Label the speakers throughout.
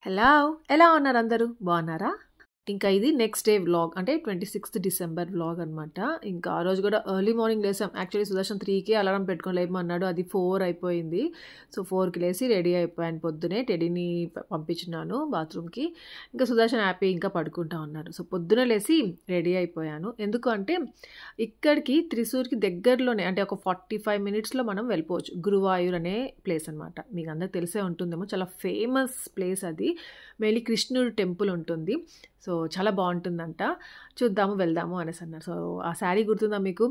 Speaker 1: Hello ఎలా ఉన్నారు అందరూ బాగున్నారా? ఇంకా ఇది నెక్స్ట్ డే వ్లాగ్ అంటే 26th డిసెంబర్ వ్లాగ్ అనమాట. ఇంకా ఆ రోజు కూడా ఎర్లీ మార్నింగ్ లేసాం. యాక్చువల్లీ సుదర్శన్ 3కి అలారం పెట్టుకొని లేమన్నాడు, అది 4 అయిపోయింది. సో 4కి లేసి రెడీ అయిపోయాను. పొద్దునే టెడీని పంపించినాను బాత్రూమ్కి. ఇంకా సుదర్శన్ హ్యాపీ ఇంకా పడుకుంటా ఉన్నాడు. సో పొద్దునే లేసి రెడీ అయిపోయాను. ఎందుకు అంటే ఇక్కడికి త్రిశూర్కి దగ్గరలోనే అంటే ఒక 45 మినిట్స్లో మనం వెళ్ళిపోవచ్చు. గురువాయూర్ అనే ప్లేస్ అనమాట. మీకు అందరికి తెలిసే ఉంటుందేమో, చాలా ఫేమస్ ప్లేస్ అది. మెయిన్లీ కృష్ణుడు టెంపుల్ ఉంటుంది. సో చాలా బాగుంటుందంట. చూద్దాము వెళ్దాము అనేసి అన్నారు. సో ఆ శారీ గుర్తుందా మీకు?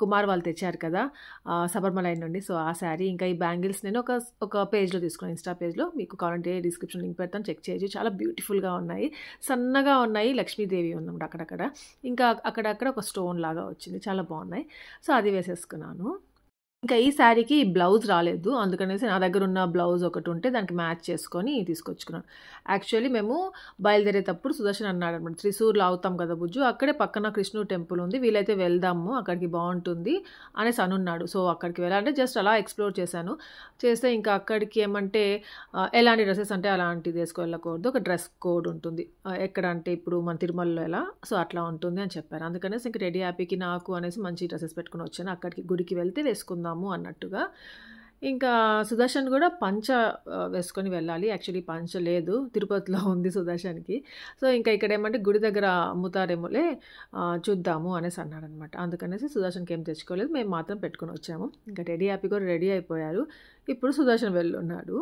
Speaker 1: కుమార్ వాళ్ళు తెచ్చారు కదా సబర్మలై నుండి. సో ఆ శారీ ఇంకా ఈ బ్యాంగిల్స్ నేను ఒక పేజ్లో తీసుకున్నాను, ఇన్స్టా పేజ్లో. మీకు కావాలంటే డిస్క్రిప్షన్ లింక్ పెడతాను, చెక్ చేయొచ్చు. చాలా బ్యూటిఫుల్గా ఉన్నాయి, సన్నగా ఉన్నాయి. లక్ష్మీదేవి ఉన్నమాట అక్కడక్కడ. ఇంకా అక్కడక్కడ ఒక స్టోన్ లాగా వచ్చింది, చాలా బాగున్నాయి. సో అది వేసేసుకున్నాను. ఇంకా ఈ శారీకి బ్లౌజ్ రాలేదు, అందుకనేసి నా దగ్గర ఉన్న బ్లౌజ్ ఒకటి ఉంటే దానికి మ్యాచ్ చేసుకొని తీసుకొచ్చుకున్నాను. యాక్చువల్లీ మేము బయలుదేరేటప్పుడు సుదర్శన్ అన్నాడు అనమాట, త్రిశూర్లో అవుతాం కదా బుజ్జు, అక్కడే పక్కన కృష్ణుడు టెంపుల్ ఉంది, వీలైతే వెళ్దాము, అక్కడికి బాగుంటుంది అనేసి అనున్నాడు. సో అక్కడికి వెళ్ళాలంటే జస్ట్ అలా ఎక్స్ప్లోర్ చేస్తే ఇంకా అక్కడికి ఏమంటే ఎలాంటి డ్రెస్సెస్ అంటే అలాంటిది వేసుకు వెళ్ళకూడదు, ఒక డ్రెస్ కోడ్ ఉంటుంది. ఎక్కడ అంటే ఇప్పుడు మన తిరుమలలో ఎలా, సో అట్లా ఉంటుంది అని చెప్పారు. అందుకనేసి ఇంక రెడీ హ్యాపీకి నాకు అనేసి మంచి డ్రెస్సెస్ పెట్టుకుని వచ్చాను. అక్కడికి గుడికి వెళ్తే వేసుకుందాము అన్నట్టుగా. ఇంకా సుదర్శన్ కూడా పంచ వేసుకొని వెళ్ళాలి. యాక్చువల్లీ పంచ లేదు, తిరుపతిలో ఉంది సుదర్శన్కి. సో ఇంకా ఇక్కడ ఏమంటే గుడి దగ్గర అమ్ముతారేమోలే, చూద్దాము అనేసి అన్నాడు అనమాట. అందుకనేసి సుదర్శన్కి ఏం తెచ్చుకోలేదు, మేము మాత్రం పెట్టుకొని వచ్చాము. ఇంకా రెడీ హ్యాపీ కూడా రెడీ అయిపోయారు. ఇప్పుడు సుదర్శన్ వెళ్ళున్నాడు.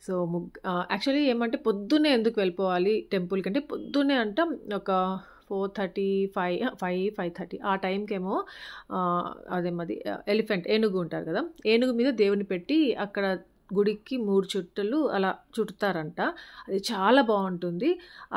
Speaker 1: సో యాక్చువల్లీ ఏమంటే పొద్దున్నే ఎందుకు వెళ్ళిపోవాలి టెంపుల్కి అంటే, పొద్దున్నే అంట ఒక 4:35 ఆ టైంకేమో అదేమది ఎలిఫెంట్ ఏనుగు ఉంటారు కదా, ఏనుగు మీద దేవుని పెట్టి అక్కడ గుడికి 3 చుట్టలు అలా చుడతారంట. అది చాలా బాగుంటుంది,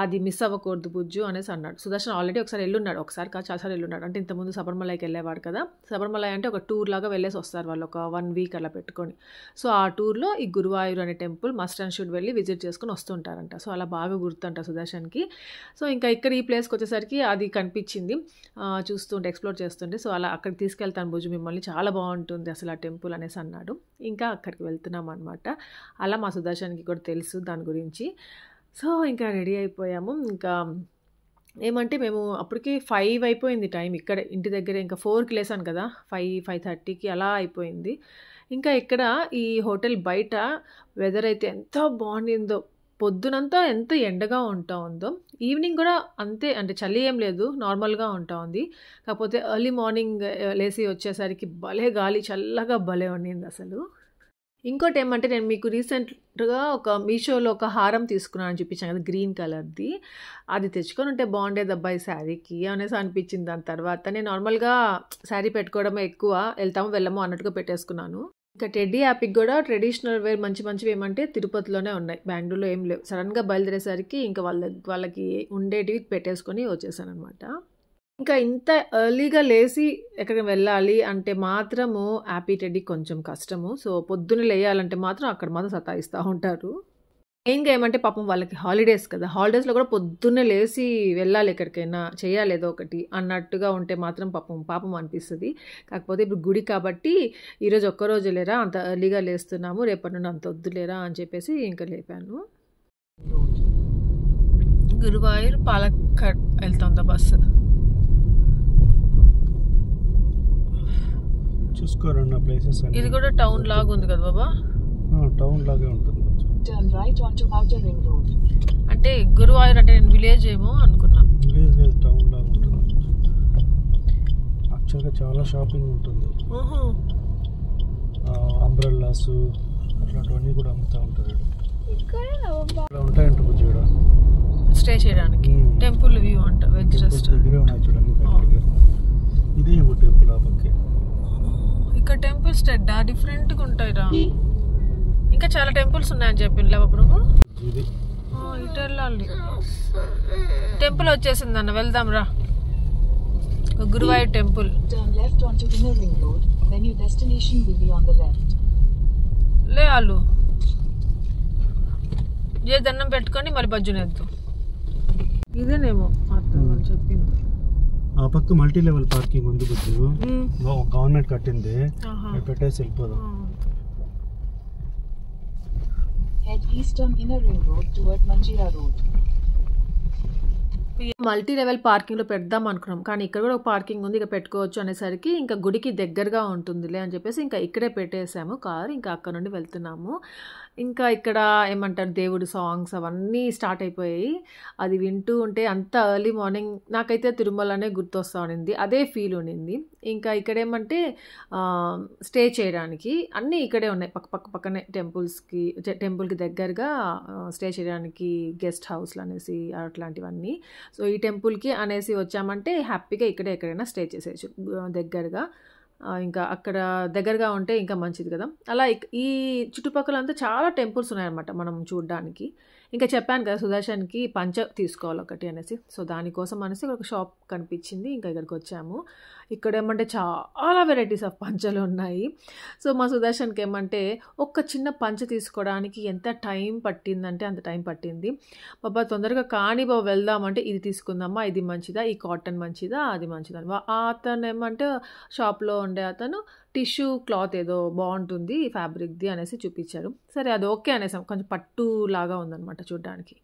Speaker 1: అది మిస్ అవ్వకూడదు బుజ్జు అనేసి అన్నాడు. సుదర్శన్ ఆల్రెడీ ఒకసారి వెళ్ళున్నాడు, ఒకసారి కాదు చాలాసార్లు వెళ్ళున్నాడు. అంటే ఇంతకుముందు శబరిమలైకి వెళ్ళేవాడు కదా. శబరిమలై అంటే ఒక టూర్ లాగా వెళ్ళేసి వస్తారు వాళ్ళు, ఒక 1 వీక్ అలా పెట్టుకొని. సో ఆ టూర్లో ఈ గురువాయూర్ అనే టెంపుల్ మస్ట్ అండ్ షుడ్ వెళ్ళి విజిట్ చేసుకుని వస్తుంటారంట. సో అలా బాగా గుర్తుంట సుదర్శన్కి. సో ఇంకా ఇక్కడ ఈ ప్లేస్కి వచ్చేసరికి అది కనిపించింది, చూస్తుంటే ఎక్స్ప్లోర్ చేస్తుంటే. సో అలా అక్కడికి తీసుకెళ్తాను బుజ్జు మిమ్మల్ని, చాలా బాగుంటుంది అసలు ఆ టెంపుల్ అనేసి అన్నాడు. ఇంకా అక్కడికి వెళ్తున్నాం అనమాట. అలా మా సుదర్శన్కి కూడా తెలుసు దాని గురించి. సో ఇంకా రెడీ అయిపోయాము. ఇంకా ఏమంటే మేము అప్పటికి 5 అయిపోయింది టైం ఇక్కడ ఇంటి దగ్గర. ఇంకా 4కి లేసాను కదా, 5:30కి అలా అయిపోయింది. ఇంకా ఇక్కడ ఈ హోటల్ బయట వెదర్ అయితే ఎంత బాగుండిందో. పొద్దునంతా ఎంత ఎండగా ఉంటా ఉందో, ఈవినింగ్ కూడా అంతే, అంటే చలి ఏం లేదు, నార్మల్గా ఉంటా ఉంది. కాకపోతే ఎర్లీ మార్నింగ్ లేసి వచ్చేసరికి భలే గాలి, చల్లగా భలే ఉండింది అసలు. ఇంకోటి ఏమంటే, నేను మీకు రీసెంట్గా ఒక మీషోలో ఒక హారం తీసుకున్నాను అని చూపించాను కదా, గ్రీన్ కలర్ది. అది తెచ్చుకొని ఉంటే బాగుండేది అబ్బాయి శారీకి అనేసి అనిపించింది. దాని తర్వాత నేను నార్మల్గా శారీ పెట్టుకోవడమే ఎక్కువ, వెళ్తాము వెళ్ళము అన్నట్టుగా పెట్టేసుకున్నాను. ఇంకా టెడ్డీ హ్యాపీకి కూడా ట్రెడిషనల్ వేర్ మంచి మంచివి ఏమంటే తిరుపతిలోనే ఉన్నాయి, బెంగళూరులో ఏం లేవు. సడన్గా బయలుదేరేసరికి ఇంకా వాళ్ళకి ఉండేటివి పెట్టేసుకొని వచ్చేసాను అనమాట. ఇంకా ఇంత ఎర్లీగా లేచి ఎక్కడికి వెళ్ళాలి అంటే మాత్రము హ్యాపీ టెడ్డీ కొంచెం కష్టము. సో పొద్దున్న లేయాలంటే మాత్రం అక్కడ మాత్రం సతాయిస్తూ ఉంటారు. మెయిన్గా ఏమంటే పాపం వాళ్ళకి హాలిడేస్ కదా, హాలిడేస్లో కూడా పొద్దున్నే లేచి వెళ్ళాలి ఎక్కడికైనా, చేయాలి ఏదో ఒకటి అన్నట్టుగా ఉంటే మాత్రం పాపం అనిపిస్తుంది. కాకపోతే ఇప్పుడు గుడి కాబట్టి ఈరోజు ఒక్కరోజు లేరా అంత ఎర్లీగా లేస్తున్నాము, రేపటి నుండి అంత వద్దులేరా అని చెప్పేసి ఇంకా లేపాను. గురువాయూర్ పాలక్కడ్ వెళ్తుందా బస్సు,
Speaker 2: చూసుకోరన్న ప్లేసెస్.
Speaker 1: ఇది కూడా టౌన్ లాగా ఉంది కదా బాబా,
Speaker 2: టౌన్ లాగే ఉంటుంది.
Speaker 1: అంటే గురువాయూర్ అంటే నేను విలేజ్ ఏమో అనుకున్నా.
Speaker 2: లేదు టౌన్ లాగా ఉంటుంది. యాక్చువల్గా చాలా షాపింగ్ ఉంటుంది, అంబ్రెల్లాస్ అట్లాంటివన్నీ కూడా అమ్ముతూ ఉంటారు. ఇక్కడ ఉంటాయంట చూడ,
Speaker 1: స్టే చేయడానికి. టెంపుల్ వ్యూ అంట, వెజ్ రెస్టారెంట్
Speaker 2: దగ్గరే ఉన్నాయి చూడండి. ఇదే టెంపుల్ ఆ పక్కే.
Speaker 1: ఇక్కడ టెంపుల్స్ డిఫరెంట్గా ఉంటాయిరా, ఇంకా చాలా టెంపుల్స్ ఉన్నాయని చెప్పింది లేవా ప్రభు. ఇటు వెళ్ళాలి, టెంపుల్ వచ్చేసింది అన్న, వెళ్దాం రా. గురువాయూర్ టెంపుల్. లే వాళ్ళు ఏ దండం పెట్టుకొని మరి బజ్జునేద్దు. ఇదేనేమో వాళ్ళు చెప్పింది.
Speaker 2: ఆ పక్క మల్టీ లెవెల్ పార్కింగ్ ఉంది బుద్ధు, గవర్నమెంట్ కట్టింది, పెట్టేసి వెళ్ళిపోదాం.
Speaker 3: Head east on Inner Ring Road toward Manjira Road.
Speaker 1: Multi level పార్కింగ్లో పెడదాం అనుకున్నాం, కానీ ఇక్కడ కూడా ఒక పార్కింగ్ ఉంది, ఇక పెట్టుకోవచ్చు అనేసరికి ఇంకా గుడికి దగ్గరగా ఉంటుందిలే అని చెప్పేసి ఇంకా ఇక్కడే పెట్టేసాము కార్. ఇంకా అక్కడ నుండి వెళ్తున్నాము. ఇంకా ఇక్కడ ఏమంటారు, దేవుడి సాంగ్స్ అవన్నీ స్టార్ట్ అయిపోయాయి. అది వింటూ ఉంటే అంత ఎర్లీ మార్నింగ్ నాకైతే తిరుమలనే గుర్తొస్తా ఉండింది, అదే ఫీల్ ఉండింది. ఇంకా ఇక్కడ ఏమంటే స్టే చేయడానికి అన్నీ ఇక్కడే ఉన్నాయి, పక్కనే టెంపుల్కి దగ్గరగా స్టే చేయడానికి గెస్ట్ హౌస్లు అనేసి అట్లాంటివన్నీ. సో ఈ టెంపుల్కి అనేసి వచ్చామంటే హ్యాపీగా ఇక్కడే ఎక్కడైనా స్టే చేసేయచ్చు దగ్గరగా. ఇంకా అక్కడ దగ్గరగా ఉంటే ఇంకా మంచిది కదా. అలా ఈ చుట్టుపక్కలంతా చాలా టెంపుల్స్ ఉన్నాయన్నమాట మనం చూడడానికి. ఇంకా చెప్పాను కదా సుదర్శన్కి పంచ తీసుకోవాలి ఒకటి అనేసి, సో దానికోసం అనేసి ఒక షాప్ కనిపించింది, ఇంకా ఇక్కడికి వచ్చాము. ఇక్కడ ఏమంటే చాలా వెరైటీస్ ఆఫ్ పంచలు ఉన్నాయి. సో మా సుదర్శన్కి ఏమంటే ఒక చిన్న పంచ తీసుకోవడానికి ఎంత టైం పట్టిందంటే అంత టైం పట్టింది. బాబా తొందరగా కానీ బాబా వెళ్దామంటే ఇది తీసుకుందామా, ఇది మంచిదా, ఈ కాటన్ మంచిదా, అది మంచిదా. అతను ఏమంటే షాప్లో ఉండే అతను టిష్యూ క్లాత్ ఏదో బాగుంటుంది ఫ్యాబ్రిక్ది అనేసి చూపించారు. సరే అది ఓకే అనేసాం, కొంచెం పట్టు లాగా ఉందన్నమాట చూడడానికి.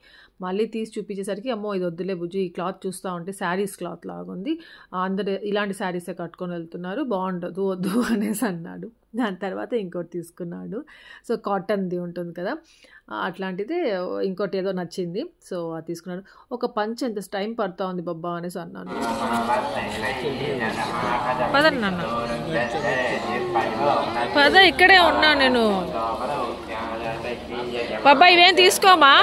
Speaker 1: మళ్ళీ తీసి చూపించేసరికి అమ్మో ఇది వద్దులే బుజ్జి, ఈ క్లాత్ చూస్తూ ఉంటే శారీస్ క్లాత్ లాగా ఉంది, అందరు ఇలాంటి శారీసే కట్టుకొని వెళ్తున్నారు, బాగుండదు వద్దు అనేసి అన్నాడు. దాని తర్వాత ఇంకోటి తీసుకున్నాడు. సో కాటన్ది ఉంటుంది కదా అట్లాంటిదే ఇంకోటి ఏదో నచ్చింది, సో అది తీసుకున్నాడు. ఒక పంచ ఎంత టైం పడుతూ ఉంది బాబా అనేసి అన్నాను. పదండి నాన్న పద, ఇక్కడే ఉన్నా నేను. బాబా ఇవేం తీసుకోమా.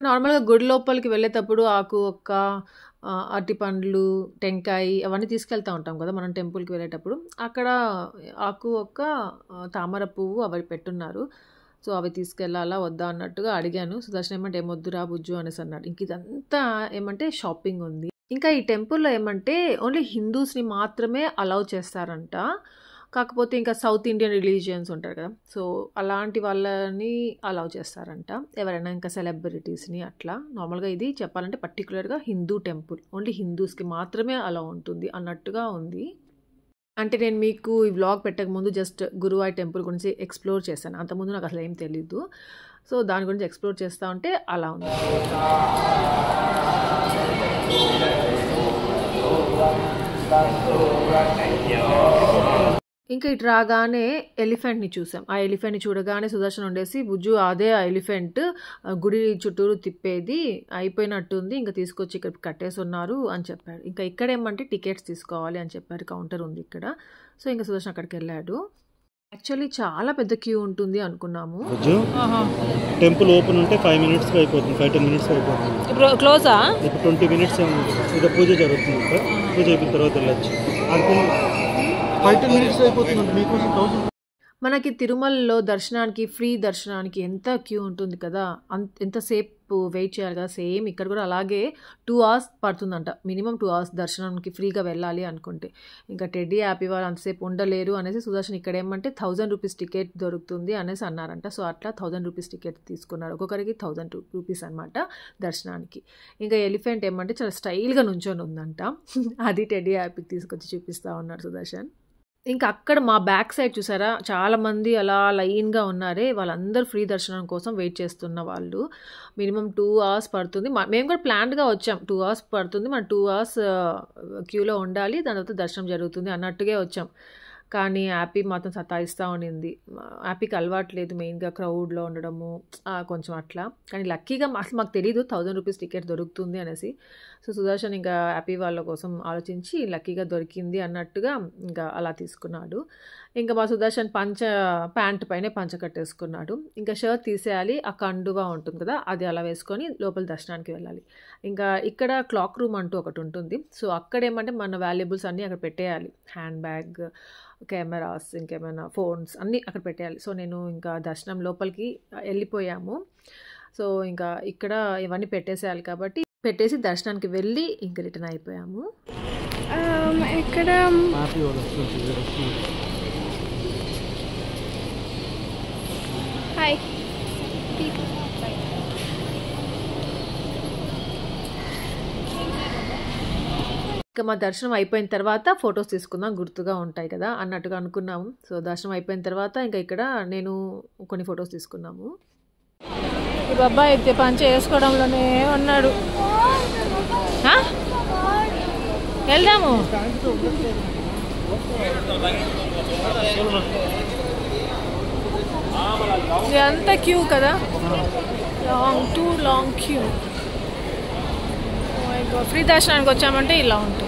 Speaker 1: నార్మల్గా గుడి లోపలికి వెళ్ళేటప్పుడు ఆకు ఒక్క అరటి పండ్లు టెంకాయ అవన్నీ తీసుకెళ్తూ ఉంటాం కదా మనం టెంపుల్కి వెళ్ళేటప్పుడు. అక్కడ ఆకు ఒక్క తామర పువ్వు అవి పెట్టున్నారు. సో అవి తీసుకెళ్ళాలా వద్దా అన్నట్టుగా అడిగాను. సుదర్శన్ ఏమంటే ఏమొద్దురా బుజ్జు అనేసి అన్నాడు. ఇంక ఇదంతా ఏమంటే షాపింగ్ ఉంది. ఇంకా ఈ టెంపుల్లో ఏమంటే ఓన్లీ హిందూస్ని మాత్రమే అలౌ చేస్తారంట. కాకపోతే ఇంకా సౌత్ ఇండియన్ రిలీజియన్స్ ఉంటారు కదా, సో అలాంటి వాళ్ళని అలౌ చేస్తారంట, ఎవరైనా ఇంకా సెలబ్రిటీస్ని అట్లా. నార్మల్గా ఇది చెప్పాలంటే పర్టికులర్గా హిందూ టెంపుల్, ఓన్లీ హిందూస్కి మాత్రమే అలౌ ఉంటుంది అన్నట్టుగా ఉంది. అంటే నేను మీకు ఈ వ్లాగ్ పెట్టక ముందు జస్ట్ గురువాయూర్ టెంపుల్ గురించి ఎక్స్ప్లోర్ చేశాను, అంతకుముందు నాకు అసలు ఏం తెలీదు. సో దాని గురించి ఎక్స్ప్లోర్ చేస్తూ ఉంటే అలా ఉంది. ఇంకా ఇటు రాగానే ఎలిఫెంట్ని చూసాం. ఆ ఎలిఫెంట్ని చూడగానే సుదర్శన్ ఉండేసి బుజ్జు అదే ఆ ఎలిఫెంట్ గుడి చుట్టూరు తిప్పేది అయిపోయినట్టుంది, ఇంకా తీసుకొచ్చి ఇక్కడ కట్టేసి ఉన్నారు అని చెప్పాడు. ఇంకా ఇక్కడ ఏమంటే టికెట్స్ తీసుకోవాలి అని చెప్పారు, కౌంటర్ ఉంది ఇక్కడ. సో ఇంకా సుదర్శన్ అక్కడికి వెళ్ళాడు. యాక్చువల్లీ చాలా పెద్ద క్యూ ఉంటుంది అనుకున్నాము.
Speaker 2: టెంపుల్ ఓపెన్ ఉంటే 5 minutes అయిపోతుంది, 5-10 minutes అయిపోతుంది.
Speaker 1: ఇప్పుడు క్లోజా?
Speaker 2: ఇప్పుడు 20 minutes ఇది పూజ జరుగుతుంది, పూజ అయిపోయిన తర్వాత వెళ్ళచ్చు. 5-10 minutes అయిపోతుంది మీకోసం.
Speaker 1: మనకి తిరుమలలో దర్శనానికి ఫ్రీ దర్శనానికి ఎంత క్యూ ఉంటుంది కదా, ఎంతసేపు వెయిట్ చేయాలి కదా. సేమ్ ఇక్కడ కూడా అలాగే 2 hours పడుతుందంట, మినిమం 2 hours దర్శనానికి ఫ్రీగా వెళ్ళాలి అనుకుంటే. ఇంకా టెడ్డీ హ్యాపీ వాళ్ళు అంతసేపు ఉండలేరు అనేసి సుదర్శన్ ఇక్కడ ఏమంటే 1000 rupees టికెట్ దొరుకుతుంది అనేసి అన్నారంట. సో అట్లా 1000 rupees టికెట్ తీసుకున్నారు, ఒక్కొక్కరికి 1000 rupees అనమాట దర్శనానికి. ఇంకా ఎలిఫెంట్ ఏమంటే చాలా స్టైల్గా నుంచొని ఉందంట, అది టెడ్డీ హ్యాపీకి తీసుకొచ్చి చూపిస్తూ ఉన్నాడు సుదర్శన్. ఇంకా అక్కడ మా బ్యాక్ సైడ్ చూసారా చాలామంది అలా లైన్గా ఉన్నారే, వాళ్ళందరూ ఫ్రీ దర్శనం కోసం వెయిట్ చేస్తున్న వాళ్ళు. మినిమం 2 hours పడుతుంది, మేము కూడా ప్లాన్డ్గా వచ్చాం, 2 hours పడుతుంది, మనం 2 hours క్యూలో ఉండాలి, దాని తర్వాత దర్శనం జరుగుతుంది అన్నట్టుగా వచ్చాం. కానీ హ్యాపీ మాత్రం సతాయిస్తూ ఉండింది. హ్యాపీకి అలవాట్లేదు మెయిన్గా క్రౌడ్లో ఉండడము కొంచెం అట్లా. కానీ లక్కీగా అసలు మాకు తెలీదు 1000 rupees టికెట్ దొరుకుతుంది అనేసి. సో సుదర్శన్ ఇంకా హ్యాపీ వాళ్ళ కోసం ఆలోచించి లక్కీగా దొరికింది అన్నట్టుగా ఇంకా అలా తీసుకున్నాడు. ఇంకా మా సుదర్శన్ ప్యాంట్ పైనే పంచ కట్టేసుకున్నాడు. ఇంకా షర్ట్ తీసేయాలి, ఆ కండువా ఉంటుంది కదా అది అలా వేసుకొని లోపల దర్శనానికి వెళ్ళాలి. ఇంకా ఇక్కడ క్లాక్ రూమ్ అంటూ ఒకటి ఉంటుంది. సో అక్కడ ఏమంటే మన వాల్యుబుల్స్ అన్నీ అక్కడ పెట్టేయాలి, హ్యాండ్ బ్యాగ్, కెమెరాస్, ఇంకేమైనా ఫోన్స్ అన్నీ అక్కడ పెట్టేయాలి. సో నేను ఇంకా దర్శనం లోపలికి వెళ్ళిపోయాము. సో ఇంకా ఇక్కడ ఇవన్నీ పెట్టేసేయాలి కాబట్టి పెట్టేసి దర్శనానికి వెళ్ళి ఇంకా రిటర్న్ అయిపోయాము. ఇక్కడ
Speaker 4: హాయ్
Speaker 1: ఇంకా మా దర్శనం అయిపోయిన తర్వాత ఫొటోస్ తీసుకుందాం, గుర్తుగా ఉంటాయి కదా అన్నట్టుగా అనుకున్నాము. సో దర్శనం అయిపోయిన తర్వాత ఇంకా ఇక్కడ నేను కొన్ని ఫొటోస్ తీసుకున్నాము. ఈ బాబా అయితే పంచ వేసుకోవడంలోనే ఉన్నాడు. వెళ్దాము. ఎంత క్యూ కదా, టూ లాంగ్ క్యూ. ఫ్రీ దర్శనానికి వచ్చామంటే ఇలా ఉంటుంది.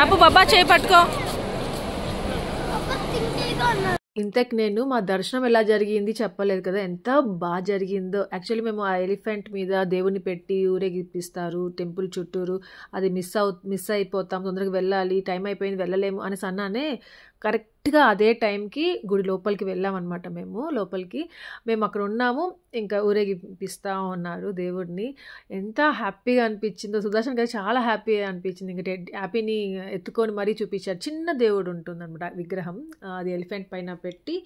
Speaker 1: ఆపు బాబా, చేయి పట్టుకో. ఇంతకు నేను మా దర్శనం ఎలా జరిగింది చెప్పలేదు కదా, ఎంత బాగా జరిగిందో. యాక్చువల్లీ మేము ఆ ఎలిఫెంట్ మీద దేవుని పెట్టి ఊరేగిపిస్తారు టెంపుల్ చుట్టూరు. అది మిస్ అయిపోతాం, తొందరగా వెళ్ళాలి, టైం అయిపోయింది వెళ్ళలేము అనేసి అన్నానే కరెక్ట్గా అదే టైంకి గుడి లోపలికి వెళ్ళామన్నమాట. మేము అక్కడ ఉన్నాము, ఇంకా ఊరేగిపిస్తూ ఉన్నారు దేవుడిని. ఎంత హ్యాపీగా అనిపించిందో. సుదర్శన్ గారు చాలా హ్యాపీగా అనిపించింది. ఇంకా హ్యాపీని ఎత్తుకొని మరీ చూపించారు. చిన్న దేవుడు ఉంటుంది అనమాట విగ్రహం, అది ఎలిఫెంట్ పైన పెట్టి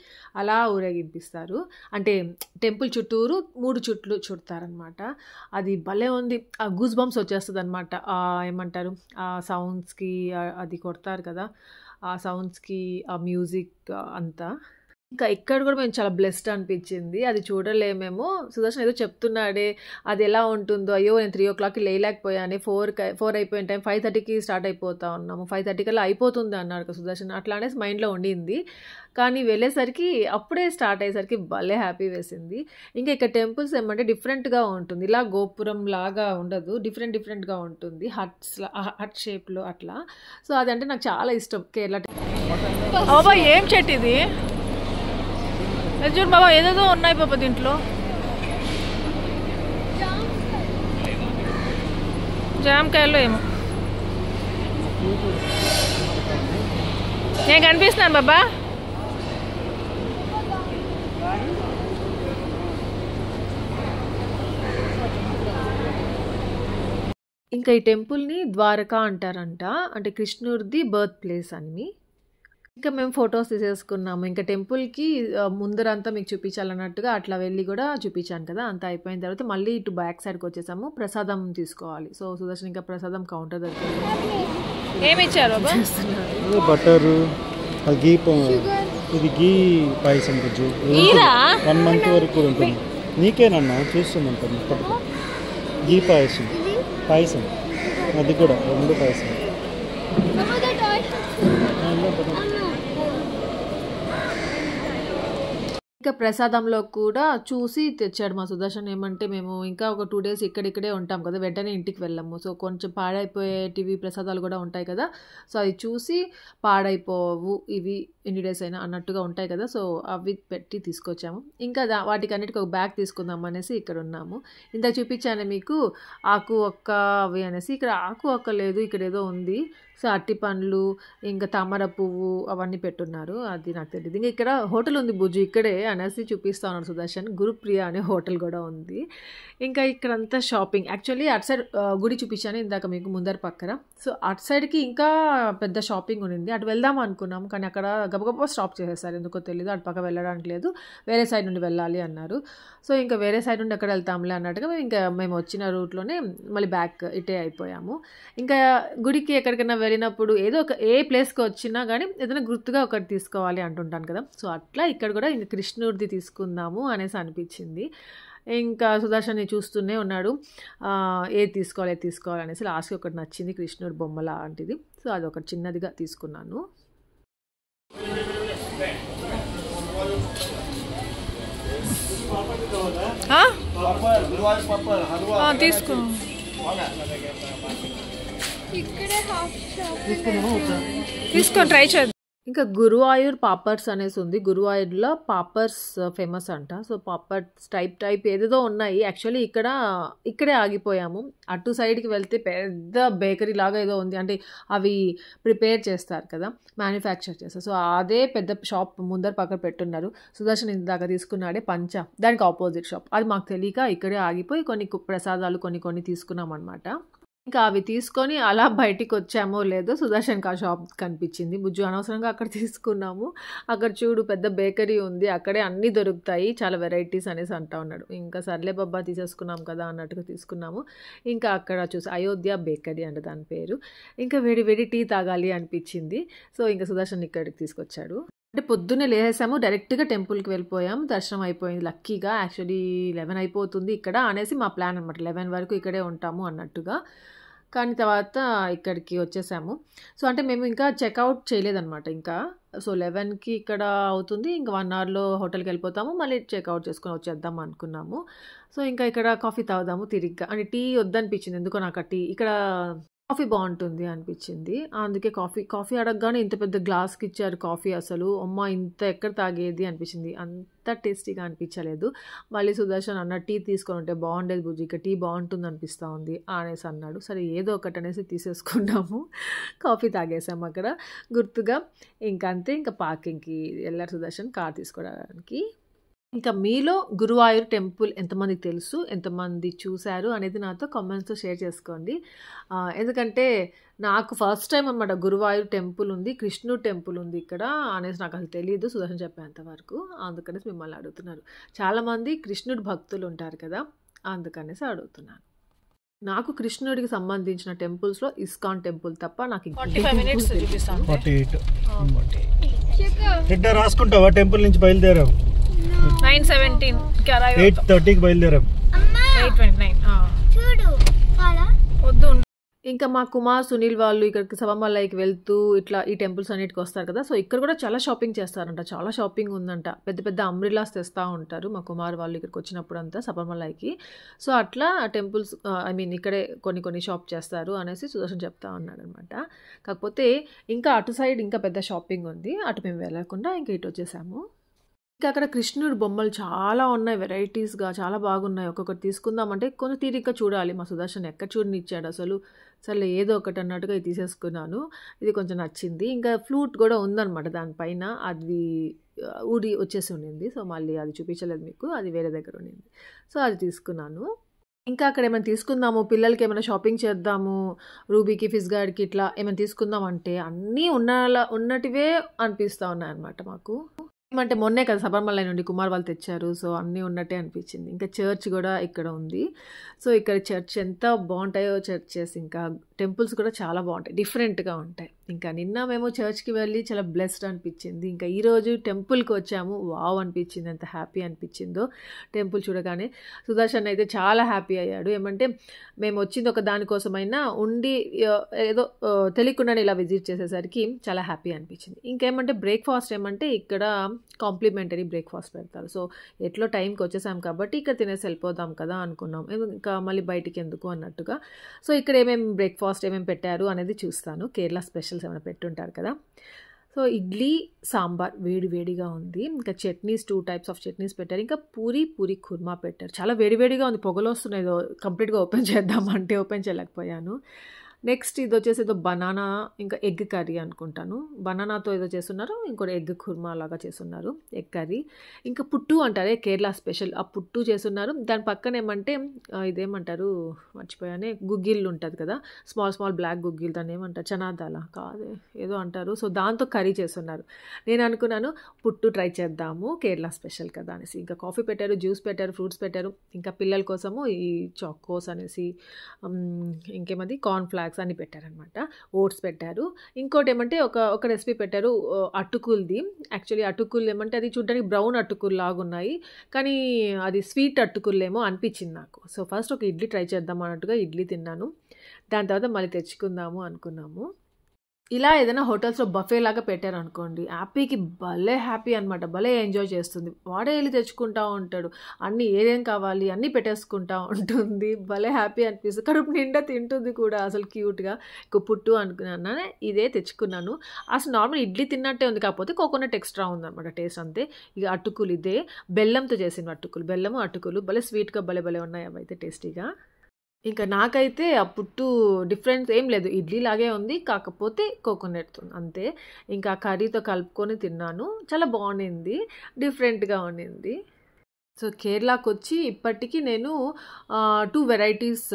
Speaker 1: అలా ఊరేగిపిస్తారు. అంటే టెంపుల్ చుట్టూరు 3 చుట్లు చుడతారనమాట. అది భలే ఉంది. ఆ గూస్ బంప్స్ వచ్చేస్తుంది అనమాట. ఏమంటారు ఆ సౌండ్స్కి, అది కొడతారు కదా ఆ సౌండ్స్కి, ఆ మ్యూజిక్ అంతా. ఇంకా ఇక్కడ కూడా మేము చాలా బ్లెస్డ్ అనిపించింది. అది చూడలేమేమో. సుదర్శన్ ఏదో చెప్తున్నాడే అది ఎలా ఉంటుందో. అయ్యో నేను 3 o'clockకి లేలేకపోయాను, 4 అయిపోయిన టైం 5:30కి స్టార్ట్ అయిపోతా ఉన్నాము, 5:30 కల్లా అయిపోతుంది అన్నాడు సుదర్శన్. అట్లా అనేసి మైండ్లో ఉండింది. కానీ వెళ్ళేసరికి అప్పుడే స్టార్ట్ అయ్యేసరికి భలే హ్యాపీ వేసింది. ఇంకా ఇక్కడ టెంపుల్స్ ఏమంటే డిఫరెంట్గా ఉంటుంది. ఇలా గోపురం లాగా ఉండదు, డిఫరెంట్గా ఉంటుంది, హట్ షేప్లో అట్లా. సో అదంటే నాకు చాలా ఇష్టం కేరళ. బాబా ఏం చెట్టు ఇది? చూడు బాబా, ఏదేదో ఉన్నాయి బాబా దీంట్లో. జామకాయలు ఏమో నేను కనిపిస్తున్నాను బాబా. ఇంకా ఈ టెంపుల్ని ద్వారకా అంటారంట, అంటే కృష్ణుడిది బర్త్ ప్లేస్ అని. ఇంకా మేము ఫొటోస్ తీసేసుకున్నాము. ఇంకా టెంపుల్కి ముందరంతా మీకు చూపించాలన్నట్టుగా అట్లా వెళ్ళి కూడా చూపించాను కదా. అంతా అయిపోయిన తర్వాత మళ్ళీ ఇటు బ్యాక్ సైడ్కి వచ్చేసాము, ప్రసాదం తీసుకోవాలి. సో సుదర్శన్ ఇంకా ప్రసాదం కౌంటర్ దగ్గర ఏమి ఇచ్చారు?
Speaker 2: బటరు, ఇది గీ పాయసం, 1 month వరకు ఉంటుంది. నీకేనన్నా చూస్తున్నాను. గీ పాయసం అది కూడా 2 పాయసం. ఇంకా ప్రసాదంలో కూడా చూసి తెచ్చాడు మా సుదర్శన్. ఏమంటే మేము ఇంకా ఒక 2 days ఇక్కడిక్కడే ఉంటాం కదా, వెంటనే ఇంటికి వెళ్ళాము. సో కొంచెం పాడైపోయేటివి ప్రసాదాలు కూడా ఉంటాయి కదా, సో అవి చూసి పాడైపోవు ఇవి ఎన్ని డేస్ అయినా అన్నట్టుగా ఉంటాయి కదా, సో అవి పెట్టి తీసుకొచ్చాము. ఇంకా వాటికి అన్నిటికీ ఒక బ్యాగ్ తీసుకుందాం అనేసి ఇక్కడ ఉన్నాము. ఇంత చూపించాను మీకు ఆకు ఒక్క అవి అనేసి. ఇక్కడ ఆకు ఒక్క లేదు, ఇక్కడ ఏదో ఉంది. సో అట్టి పండ్లు, ఇంకా తామర పువ్వు అవన్నీ పెట్టున్నారు, అది నాకు తెలియదు. ఇంకా ఇక్కడ హోటల్ ఉంది బుజ్జు ఇక్కడే అనేసి చూపిస్తా ఉన్నాడు సుదర్శన్. గురుప్రియ అనే హోటల్ కూడా ఉంది. ఇంకా ఇక్కడంతా షాపింగ్. యాక్చువల్లీ అటు సైడ్ గుడి చూపించాను ఇందాక మీకు ముందర పక్కన. సో అటు సైడ్కి ఇంకా పెద్ద షాపింగ్ ఉండింది, అటు వెళ్దాం అనుకున్నాము. కానీ అక్కడ గబగబా స్టాప్ చేసేసారు, ఎందుకో తెలియదు. అటు పక్క వెళ్ళడానికి లేదు, వేరే సైడ్ నుండి వెళ్ళాలి అన్నారు. సో ఇంకా వేరే సైడ్ నుండి ఎక్కడ వెళ్తాంలే అన్నట్టుగా మేము వచ్చిన రూట్లోనే మళ్ళీ బ్యాక్ ఇటే అయిపోయాము. ఇంకా గుడికి ఎక్కడికైనా వెళ్ళినప్పుడు ఏదో ఒక ఏ ప్లేస్కి వచ్చినా కానీ ఏదైనా గుర్తుగా ఒకటి తీసుకోవాలి అంటుంటాను కదా, సో అట్లా ఇక్కడ కూడా ఇంకా కృష్ణుడిది తీసుకుందాము అనేసి అనిపించింది. ఇంకా సుదర్శన్ని చూస్తూనే ఉన్నాడు, ఏది తీసుకోవాలి అనేసి. లాస్ట్కి ఒకటి నచ్చింది, కృష్ణుడి బొమ్మ లాంటిది. సో అది ఒకటి చిన్నదిగా తీసుకున్నాను. తీసుకో, తీసుకొని ట్రై చేద్దాం. ఇంకా గురువాయూర్ పాపర్స్ అనేసి ఉంది. గురువాయూర్లో పాపర్స్ ఫేమస్ అంట. సో పాపర్స్ టైప్ ఏదేదో ఉన్నాయి. యాక్చువల్లీ ఇక్కడే ఆగిపోయాము. అటు సైడ్కి వెళ్తే పెద్ద బేకరీ లాగా ఏదో ఉంది, అంటే అవి ప్రిపేర్ చేస్తారు కదా, మ్యానుఫ్యాక్చర్ చేస్తారు. సో అదే పెద్ద షాప్ ముందర పక్కన పెట్టున్నారు. సుదర్శన్ ఇందాక తీసుకున్నాడే పంచ, దానికి ఆపోజిట్ షాప్. అది మాకు తెలియక ఇక్కడే ఆగిపోయి కొన్ని ప్రసాదాలు కొన్ని తీసుకున్నాం అనమాట.
Speaker 1: ఇంకా అవి తీసుకొని అలా బయటికొచ్చామో లేదో సుదర్శన్‌కి ఆ షాప్ కనిపించింది. బుజ్జు అనవసరంగా అక్కడ తీసుకున్నాము. అక్కడ చూడు పెద్ద బేకరీ ఉంది. అక్కడే అన్నీ దొరుకుతాయి. చాలా వెరైటీస్ అనేసి అంటా ఉన్నాడు. ఇంకా సర్లే బాబా తీసేసుకున్నాం కదా అన్నట్టుగా తీసుకున్నాము. ఇంకా అక్కడ చూసి అయోధ్య బేకరీ అంట దాని పేరు. ఇంకా వేడి వేడి టీ తాగాలి అనిపించింది. సో, ఇంక సుదర్శన్ ఇక్కడికి తీసుకొచ్చాడు. అంటే పొద్దున్నే లేసేసాము. డైరెక్ట్‌గా టెంపుల్‌కి వెళ్ళిపోయాం. దర్శనం అయిపోయింది లక్కీగా. యాక్చువల్లీ 11 అయిపోతుంది ఇక్కడ అనేసి మా ప్లాన్ అనమాట. 11 వరకు ఇక్కడే ఉంటాము అన్నట్టుగా. కానీ తర్వాత ఇక్కడికి వచ్చేసాము. సో, అంటే మేము ఇంకా చెక్‌ఔట్ చేయలేదనమాట ఇంకా. సో, 11కి ఇక్కడ అవుతుంది. ఇంక 1 అవర్‌లో హోటల్‌కి వెళ్ళిపోతాము. మళ్ళీ చెక్‌ఔట్ చేసుకొని వచ్చేద్దాం అనుకున్నాము. సో, ఇంకా ఇక్కడ కాఫీ తాగుదాము తిరిగ్గా. అంటే టీ వద్దనిపించింది. ఎందుకో నాకు ఆ టీ ఇక్కడ కాఫీ బావుంటుంది అనిపించింది. అందుకే కాఫీ అడగగానే ఇంత పెద్ద గ్లాస్‌కి ఇచ్చారు కాఫీ అసలు. అమ్మ! ఇంత ఎక్కడ తాగేది అనిపించింది. అంత టేస్టీగా అనిపించలేదు. మళ్ళీ సుదర్శన్ అన్నాడు టీ తీసుకొని ఉంటే బాగుండేది బుజ్జి. ఇక్కడ టీ బాగుంటుంది అనిపిస్తా ఉంది అనేసి అన్నాడు. సరే ఏదో ఒకటి అనేసి తీసేసుకున్నాము. కాఫీ తాగేసాము అక్కడ గుర్తుగా. ఇంక అంతే ఇంకా పార్కింగ్‌కి వెళ్ళారు సుదర్శన్ కార్ తీసుకోవడానికి. ఇంకా మీలో గురువాయూర్ టెంపుల్ ఎంతమందికి తెలుసు? ఎంతమంది చూసారు? అనేది నాతో కామెంట్స్‌లో షేర్ చేసుకోండి. ఎందుకంటే నాకు ఫస్ట్ టైమ్ అనమాట గురువాయూర్ టెంపుల్ ఉంది. కృష్ణుడు టెంపుల్ ఉంది ఇక్కడ అనేసి నాకు అసలు తెలీదు. సుదర్శన్ చెప్పేంత వరకు. అందుకనేసి మిమ్మల్ని అడుగుతున్నారు. చాలామంది కృష్ణుడు భక్తులు ఉంటారు కదా! అందుకనేసి అడుగుతున్నాను. నాకు కృష్ణుడికి సంబంధించిన టెంపుల్స్‌లో ఇస్కాన్ టెంపుల్ తప్ప నాకు ఇంక
Speaker 2: 45 మినిట్స్ చూపిస్తాను.
Speaker 4: 48 రెడ్డా రాసుకుంటావా? టెంపుల్ నుంచి బయలుదేరాం
Speaker 2: 9:17కి అరైవ్
Speaker 4: 8:30కి బయలుదేరాం.
Speaker 2: 8:29 వద్దు.
Speaker 1: ఇంకా మా కుమార్, సునీల్ వాళ్ళు ఇక్కడికి శబరిమలైకి వెళ్తూ ఇట్లా ఈ టెంపుల్స్ అన్నిటికి వస్తారు కదా! సో, ఇక్కడ కూడా చాలా షాపింగ్ చేస్తారంట. చాలా షాపింగ్ ఉందంట. పెద్ద పెద్ద అంబ్రెల్లాస్ తెస్తా ఉంటారు మా కుమార్ వాళ్ళు ఇక్కడికి వచ్చినప్పుడంతా శబరిమలైకి. సో, అట్లా టెంపుల్స్ ఇక్కడే కొన్ని షాప్ చేస్తారు అనేసి సుదర్శన్ చెప్తా ఉన్నాడనమాట. కాకపోతే ఇంకా అటు సైడ్ ఇంకా పెద్ద షాపింగ్ ఉంది. అటు మేము వెళ్ళకుండా ఇంకా ఇటు వచ్చేసాము. ఇంకా అక్కడ కృష్ణుడు బొమ్మలు చాలా ఉన్నాయి వెరైటీస్‌గా. చాలా బాగున్నాయి. ఒక్కొక్కటి తీసుకుందామంటే కొంచెం తీరిగ్గా చూడాలి. మా సుదర్శన్ ఎక్కడ చూడనిచ్చాడు అసలు. సర్లే ఏదో ఒకటి అన్నట్టుగా ఇది తీసేసుకున్నాను. ఇది కొంచెం నచ్చింది. ఇంకా ఫ్లూట్ కూడా ఉందనమాట దానిపైన. అది ఊడి వచ్చేసి ఉండింది. సో, మళ్ళీ అది చూపించలేదు మీకు. అది వేరే దగ్గర ఉండింది. సో, అది తీసుకున్నాను. ఇంకా అక్కడ ఏమైనా తీసుకుందాము, పిల్లలకి ఏమైనా షాపింగ్ చేద్దాము, రూబీకి, ఫిజ్‌గాడికి ఇట్లా ఏమైనా తీసుకుందాం అంటే అన్నీ ఉన్నటివే అనిపిస్తా ఉన్నాయన్నమాట మాకు. ఏమంటే మొన్నే కదా శబరిమలై నుండి కుమార్ వాళ్ళు తెచ్చారు. సో, అన్నీ ఉన్నట్టే అనిపించింది. ఇంకా చర్చ్ కూడా ఇక్కడ ఉంది. సో, ఇక్కడ చర్చ్ ఎంత బాగుంటాయో చర్చెస్, ఇంకా టెంపుల్స్ కూడా చాలా బాగుంటాయి. డిఫరెంట్‌గా ఉంటాయి. ఇంకా నిన్న మేము చర్చ్‌కి వెళ్ళి చాలా బ్లెస్డ్ అనిపించింది. ఇంకా ఈరోజు టెంపుల్‌కి వచ్చాము. వావ్ అనిపించింది. ఎంత హ్యాపీ అనిపించిందో టెంపుల్ చూడగానే. సుదర్శన్ అయితే చాలా హ్యాపీ అయ్యాడు. ఏమంటే మేము వచ్చింది ఒక దానికోసమైనా ఉండి ఏదో తెలియకుండానే ఇలా విజిట్ చేసేసరికి చాలా హ్యాపీ అనిపించింది. ఇంకేమంటే బ్రేక్‌ఫాస్ట్ ఏమంటే ఇక్కడ కాంప్లిమెంటరీ బ్రేక్‌ఫాస్ట్ పెడతారు. సో, ఎట్లో టైంకి వచ్చేసాం కాబట్టి ఇక్కడ తినేసి వెళ్ళిపోదాం కదా అనుకున్నాం. ఇంకా మళ్ళీ బయటికి ఎందుకు అన్నట్టుగా. సో, ఇక్కడ బ్రేక్‌ఫాస్ట్ ఏమేమి పెట్టారు అనేది చూస్తాను. కేరళ స్పెషల్స్ ఏమైనా పెట్టుంటారు కదా! సో, ఇడ్లీ, సాంబార్ వేడిగా ఉంది. ఇంకా చట్నీస్ 2 టైప్స్ ఆఫ్ చట్నీస్ పెట్టారు. ఇంకా పూరి కుర్మా పెట్టారు. చాలా వేడిగా ఉంది. పొగలొస్తున్నాయి. ఏదో కంప్లీట్‌గా ఓపెన్ చేద్దామంటే ఓపెన్ చేయలేకపోయాను. నెక్స్ట్ ఇది వచ్చేసి ఏదో బనానా ఇంకా ఎగ్ కర్రీ అనుకుంటాను. బనానాతో ఏదో చేస్తున్నారు. ఇంకోటి ఎగ్ కుర్మా లాగా చేస్తున్నారు. Egg curry. ఇంకా పుట్టు అంటారే కేరళ స్పెషల్. ఆ పుట్టు చేస్తున్నారు. దాని పక్కన ఏమంటే ఇదేమంటారు మర్చిపోయానే, గుగ్గిళ్ళు ఉంటుంది కదా! స్మాల్ బ్లాక్ గుగ్గిళ్ళు. దాన్ని ఏమంటారు? చనాదాల కాదే ఏదో అంటారు. సో, దాంతో కర్రీ చేస్తున్నారు. నేను అనుకున్నాను పుట్టు ట్రై చేద్దాము కేరళ స్పెషల్ కదా అనేసి. ఇంకా కాఫీ పెట్టారు, జ్యూస్ పెట్టారు, ఫ్రూట్స్ పెట్టారు. ఇంకా పిల్లల కోసము ఈ చాకోస్ అనేసి ఇంకేమది కార్న్ ఫ్లాక్స్ అని పెట్టారనమాట. ఓట్స్ పెట్టారు. ఇంకోటి ఏమంటే ఒక రెసిపీ పెట్టారు అటుకులది. యాక్చువల్లీ అటుకులు ఏమంటే అది చూడడానికి బ్రౌన్ అటుకులు లాగా ఉన్నాయి. కానీ అది స్వీట్ అటుకులేమో అనిపించింది నాకు. సో, ఫస్ట్ ఒక ఇడ్లీ ట్రై చేద్దాం అన్నట్టుగా ఇడ్లీ తిన్నాను. దాని తర్వాత మళ్ళీ తెచ్చుకుందాము అనుకున్నాము. ఇలా ఏదైనా హోటల్స్‌లో బఫే లాగా పెట్టారనుకోండి, హ్యాపీకి భలే హ్యాపీ అనమాట. భలే ఎంజాయ్ చేస్తుంది. వాడే వెళ్ళి తెచ్చుకుంటా ఉంటాడు. అన్నీ ఏదేం కావాలి అన్నీ పెట్టేసుకుంటా ఉంటుంది. భలే హ్యాపీ అనిపిస్తుంది. కడుపు నిండా తింటుంది కూడా అసలు క్యూట్‌గా. ఇంక పుట్టు అనుకున్నాను. ఇదే తెచ్చుకున్నాను. అసలు నార్మల్ ఇడ్లీ తిన్నట్టే ఉంది. కాకపోతే కోకోనట్ ఎక్స్ట్రా ఉందనమాట టేస్ట్ అంతే. ఇక అటుకులు ఇదే బెల్లంతో చేసిన అటుకులు. బెల్లము అటుకులు భలే స్వీట్‌గా భలే ఉన్నాయి అవైతే టేస్టీగా. ఇంకా నాకైతే ఆ పుట్టు డిఫరెన్స్ ఏం లేదు. ఇడ్లీ లాగే ఉంది. కాకపోతే కోకోనట్‌తో అంతే. ఇంకా కర్రీతో కలుపుకొని తిన్నాను. చాలా బాగుండింది. డిఫరెంట్‌గా ఉండింది. సో, కేరళకొచ్చి ఇప్పటికి నేను 2 వెరైటీస్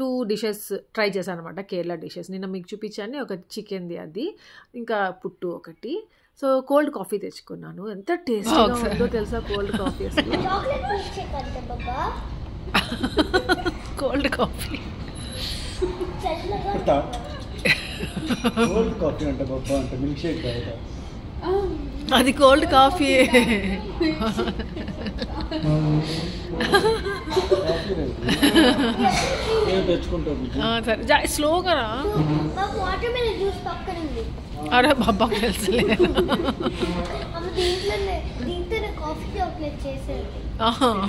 Speaker 1: 2 డిషెస్ ట్రై చేశాను అనమాట, కేరళ డిషెస్. నిన్న మీకు చూపించాను, ఒక చికెన్ది అది, ఇంకా పుట్టు ఒకటి. సో కోల్డ్ కాఫీ తెచ్చుకున్నాను. ఎంత టేస్టీగా ఉందో తెలుసా కోల్డ్ కాఫీ అసలు. కోల్డ్ కాఫీ
Speaker 4: కోల్డ్ కాఫీ అంటే బాబా అంటే మిల్క్ షేక్ కాదు,
Speaker 1: అది కోల్డ్ కాఫీ. సరే స్లోగా రా. అరే బాబాకి తెలుసులే.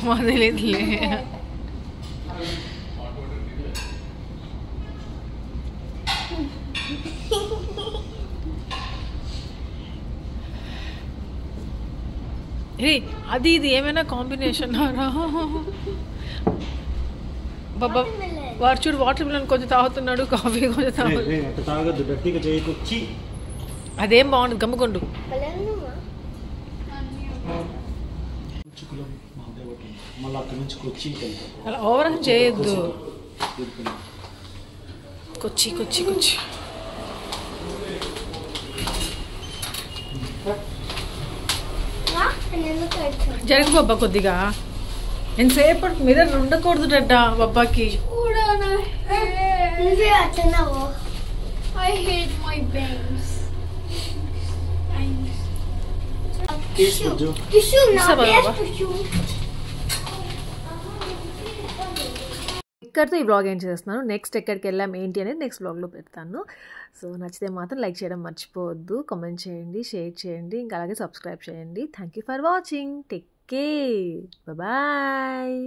Speaker 1: మా తెలియదులే. అది ఇది ఏమైనా కాంబినేషన్ బాబా. వాడు చూడు వాటర్ మిలన్ కొంచెం తాగుతున్నాడు, కాఫీ కొంచెం
Speaker 4: తాగద్దు, గట్టిగా చేయకొచ్చి.
Speaker 1: అదేం బాగుంది, గమ్ముకుండు.
Speaker 4: మళ్ళీ అక్కడి నుంచి కొచ్చి
Speaker 1: అలా ఓవర్ చేయొద్దు. కొచ్చి కొచ్చి కొచ్చి జరుగు బాబా కొద్దిగా. ఎంతసేపటి మిర్రర్ ఉండకూడదుట బాబాకి. ఇక్కడితో ఈ వ్లాగ్ ఏం చేస్తున్నాను. నెక్స్ట్ ఎక్కడికి వెళ్ళాం ఏంటి అనేది నెక్స్ట్ వ్లాగ్లో పెడతాను. సో నచ్చితే మాత్రం లైక్ చేయడం మర్చిపోవద్దు, కామెంట్ చేయండి, షేర్ చేయండి, ఇంకా అలాగే సబ్స్క్రైబ్ చేయండి. Thank you for watching. Take care, bye.